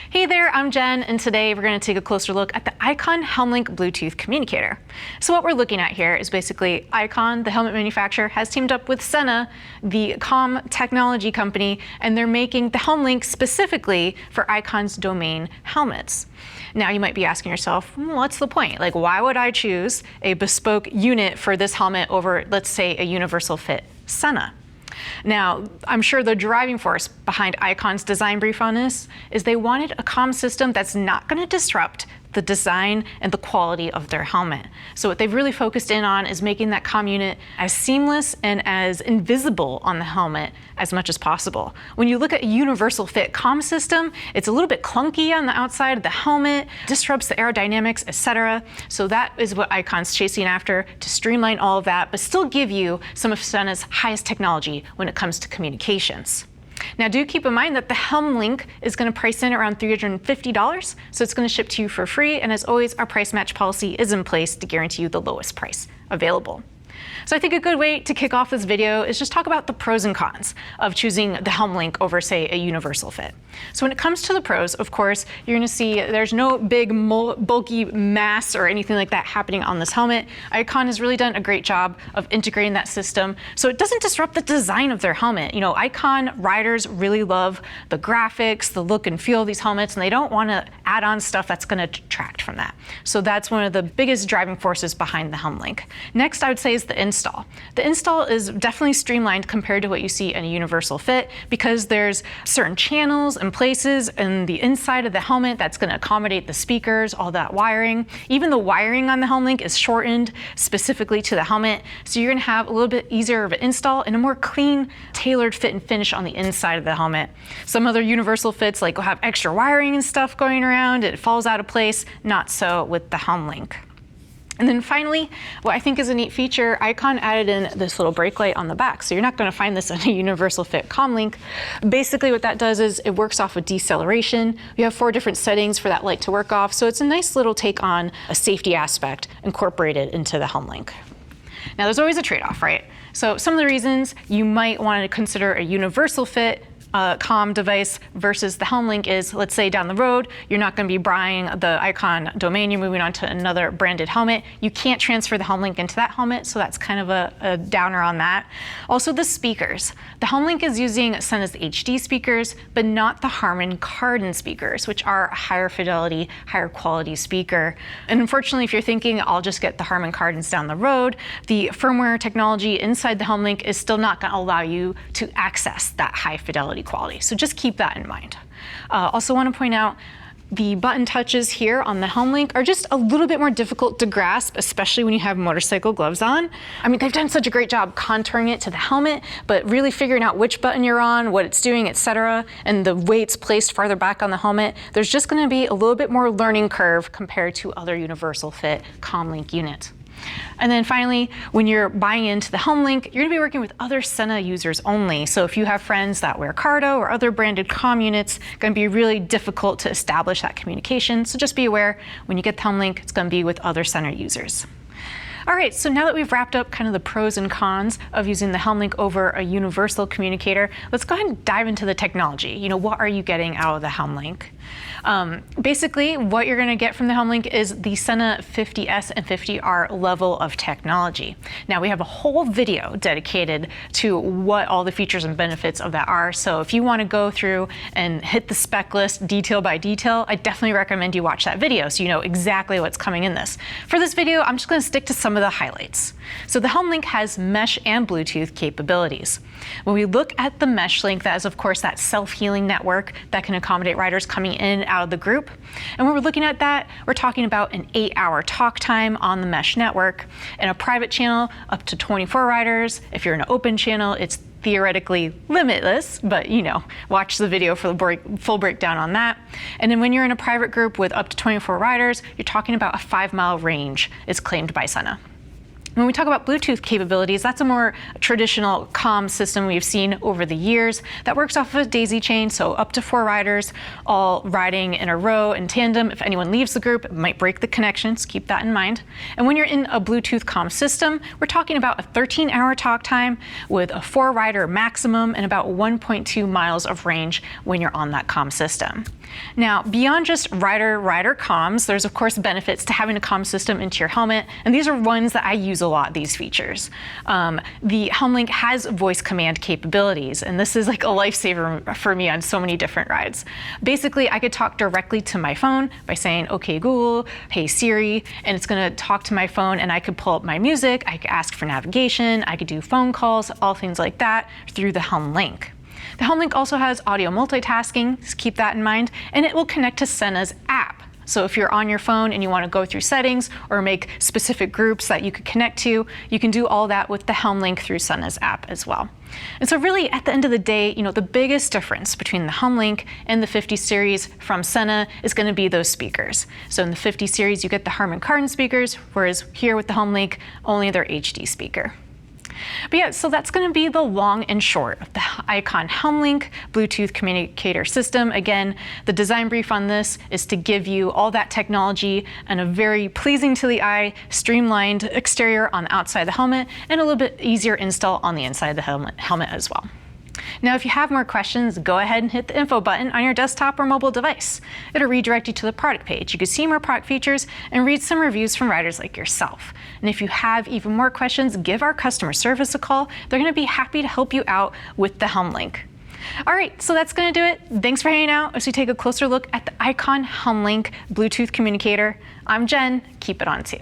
Hey there, I'm Jen, and today we're going to take a closer look at the Icon HelmLink Bluetooth Communicator. So what we're looking at here is basically Icon, the helmet manufacturer, has teamed up with SENA, the comm technology company, and they're making the HelmLink specifically for Icon's domain helmets. Now you might be asking yourself, what's the point? Like, why would I choose a bespoke unit for this helmet over, let's say, a universal fit SENA? Now, I'm sure the driving force behind Icon's design brief on this is they wanted a comm system that's not going to disrupt the design and the quality of their helmet. So what they've really focused in on is making that comm unit as seamless and as invisible on the helmet as much as possible. When you look at a universal fit comm system, it's a little bit clunky on the outside of the helmet, disrupts the aerodynamics, etc. So that is what Icon's chasing after, to streamline all of that, but still give you some of SENA's highest technology when it comes to communications. Now do keep in mind that the HelmLink is going to price in around $350, so it's going to ship to you for free, and as always, our price match policy is in place to guarantee you the lowest price available. So I think a good way to kick off this video is just talk about the pros and cons of choosing the HelmLink over, say, a universal fit. So when it comes to the pros, of course, you're going to see there's no big bulky mass or anything like that happening on this helmet. Icon has really done a great job of integrating that system so it doesn't disrupt the design of their helmet. You know, Icon riders really love the graphics, the look and feel of these helmets, and they don't want to add on stuff that's going to detract from that. So that's one of the biggest driving forces behind the HelmLink. Next, I would say is the install. The install is definitely streamlined compared to what you see in a universal fit, because there's certain channels and places in the inside of the helmet that's going to accommodate the speakers, all that wiring. Even the wiring on the HelmLink is shortened specifically to the helmet, so you're going to have a little bit easier of an install and a more clean, tailored fit and finish on the inside of the helmet. Some other universal fits will have extra wiring and stuff going around, it falls out of place. Not so with the HelmLink. And then finally, what I think is a neat feature, Icon added in this little brake light on the back. So you're not going to find this in a universal fit comlink. Basically what that does is it works off of deceleration. You have 4 different settings for that light to work off. So it's a nice little take on a safety aspect incorporated into the HelmLink. Now there's always a trade-off, right? So some of the reasons you might want to consider a universal fit comm device versus the HelmLink is, let's say down the road, you're not going to be buying the Icon domain, you're moving on to another branded helmet. You can't transfer the HelmLink into that helmet, so that's kind of a downer on that. Also the speakers. The HelmLink is using SENA's HD speakers, but not the Harman Kardon speakers, which are a higher fidelity, higher quality speaker. And unfortunately, if you're thinking, I'll just get the Harman Kardons down the road, the firmware technology inside the HelmLink is still not going to allow you to access that high fidelity quality. So just keep that in mind. Also want to point out the button touches here on the HelmLink are just a little bit more difficult to grasp, especially when you have motorcycle gloves on. I mean, they've done such a great job contouring it to the helmet, but really figuring out which button you're on, what it's doing, etc., and the way it's placed farther back on the helmet, there's just going to be a little bit more learning curve compared to other universal fit comlink units. And then finally, when you're buying into the HelmLink, you're going to be working with other SENA users only. So if you have friends that wear Cardo or other branded comm units, it's going to be really difficult to establish that communication. So just be aware, when you get the HelmLink, it's going to be with other SENA users. All right, so now that we've wrapped up kind of the pros and cons of using the HelmLink over a universal communicator, let's go ahead and dive into the technology. You know, what are you getting out of the HelmLink? Basically, what you're going to get from the HelmLink is the SENA 50S and 50R level of technology. Now, we have a whole video dedicated to what all the features and benefits of that are. So if you want to go through and hit the spec list detail by detail, I definitely recommend you watch that video so you know exactly what's coming in this. For this video, I'm just going to stick to some of the highlights. So the HelmLink has mesh and Bluetooth capabilities. When we look at the mesh link, that is of course that self-healing network that can accommodate riders coming in and out of the group. And when we're looking at that, we're talking about an 8-hour talk time on the mesh network. In a private channel, up to 24 riders. If you're in an open channel, it's theoretically limitless, but you know, watch the video for the full breakdown on that. And then when you're in a private group with up to 24 riders, you're talking about a 5-mile range is claimed by SENA. When we talk about Bluetooth capabilities, that's a more traditional comm system we've seen over the years that works off of a daisy chain, so up to 4 riders all riding in a row in tandem. If anyone leaves the group, it might break the connections. Keep that in mind. And when you're in a Bluetooth comm system, we're talking about a 13-hour talk time with a 4-rider maximum and about 1.2 miles of range when you're on that comm system. Now, beyond just rider-rider comms, there's of course benefits to having a comm system into your helmet, and these are ones that I use a lot, these features. The HelmLink has voice command capabilities, and this is like a lifesaver for me on so many different rides. Basically, I could talk directly to my phone by saying, "Okay, Google, hey Siri," and it's gonna talk to my phone, and I could pull up my music, I could ask for navigation, I could do phone calls, all things like that through the HelmLink. The HelmLink also has audio multitasking, just keep that in mind, and it will connect to SENA's app. So if you're on your phone and you want to go through settings or make specific groups that you could connect to, you can do all that with the HelmLink through SENA's app as well. And so really at the end of the day, the biggest difference between the HelmLink and the 50 series from SENA is going to be those speakers. So in the 50 series, you get the Harman Kardon speakers, whereas here with the HelmLink, only their HD speaker. But yeah, so that's going to be the long and short of the Icon HelmLink Bluetooth Communicator system. Again, the design brief on this is to give you all that technology and a very pleasing to the eye, streamlined exterior on the outside of the helmet and a little bit easier install on the inside of the helmet as well. Now, if you have more questions, go ahead and hit the info button on your desktop or mobile device. It'll redirect you to the product page. You can see more product features and read some reviews from riders like yourself. And if you have even more questions, give our customer service a call. They're going to be happy to help you out with the HelmLink. All right, so that's going to do it. Thanks for hanging out as we take a closer look at the Icon HelmLink Bluetooth Communicator. I'm Jen. Keep it on 2.